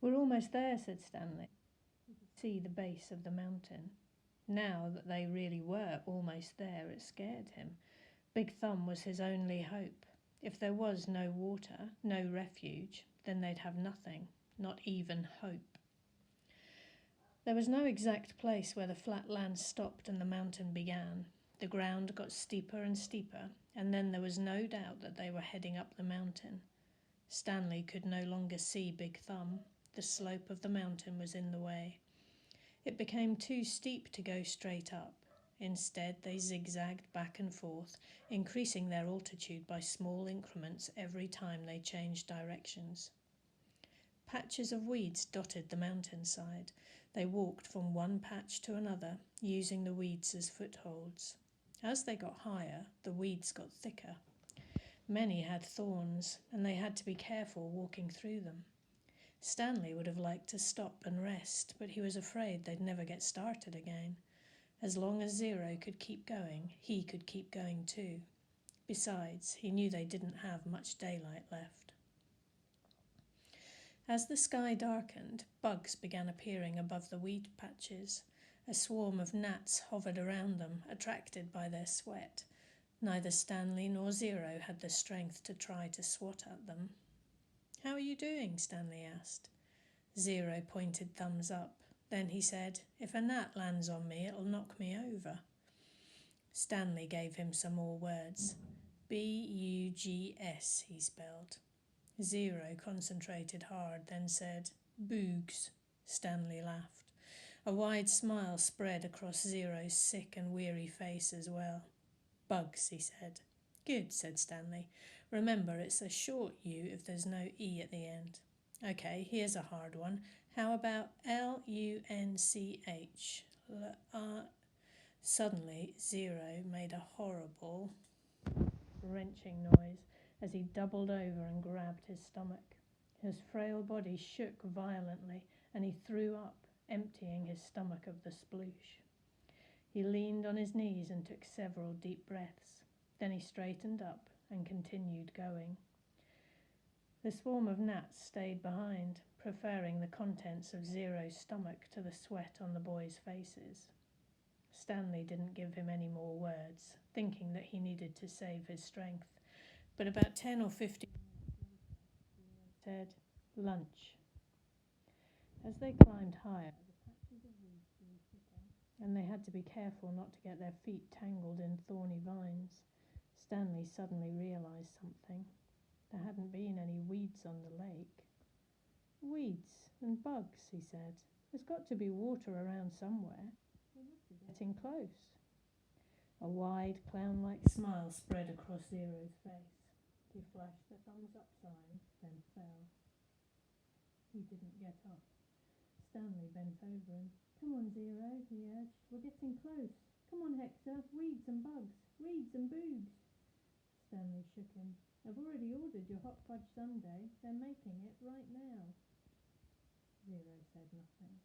"We're almost there," said Stanley. He could see the base of the mountain. Now that they really were almost there, it scared him. Big Thumb was his only hope. If there was no water, no refuge, then they'd have nothing, not even hope. There was no exact place where the flat land stopped and the mountain began. The ground got steeper and steeper, and then there was no doubt that they were heading up the mountain. Stanley could no longer see Big Thumb. The slope of the mountain was in the way. It became too steep to go straight up. Instead, they zigzagged back and forth, increasing their altitude by small increments every time they changed directions. Patches of weeds dotted the mountainside. They walked from one patch to another, using the weeds as footholds. As they got higher, the weeds got thicker. Many had thorns, and they had to be careful walking through them. Stanley would have liked to stop and rest, but he was afraid they'd never get started again. As long as Zero could keep going, he could keep going too. Besides, he knew they didn't have much daylight left. As the sky darkened, bugs began appearing above the weed patches. A swarm of gnats hovered around them, attracted by their sweat. Neither Stanley nor Zero had the strength to try to swat at them. "How are you doing?" Stanley asked. Zero pointed thumbs up. Then he said, "If a gnat lands on me, it'll knock me over." Stanley gave him some more words. "Bugs," he spelled. Zero concentrated hard, then said, "Boogs." Stanley laughed. A wide smile spread across Zero's sick and weary face as well. "Bugs," he said. "Good," said Stanley. "Remember, it's a short U if there's no E at the end." "Okay, here's a hard one. How about Lunch? Suddenly, Zero made a horrible, wrenching noise as he doubled over and grabbed his stomach. His frail body shook violently, and he threw up, emptying his stomach of the sploosh. He leaned on his knees and took several deep breaths. Then he straightened up and continued going. The swarm of gnats stayed behind, preferring the contents of Zero's stomach to the sweat on the boys' faces. Stanley didn't give him any more words, thinking that he needed to save his strength. But about 10 or 15 minutes later, said, "Lunch." As they climbed higher, the patches of weeds grew thicker, and they had to be careful not to get their feet tangled in thorny vines. Stanley suddenly realized something. There hadn't been any weeds on the lake. "Weeds and bugs," he said. "There's got to be water around somewhere. We must be getting close." A wide, clown-like smile spread across Zero's face. He flashed the thumbs-up sign, then fell. He didn't get up. Stanley bent over him. "Come on, Zero," he urged. "We're getting close. Come on, Hector. Weeds and bugs. Weeds and boogs." Stanley shook him. "I've already ordered your hot fudge sundae. They're making it right now." Zero said nothing.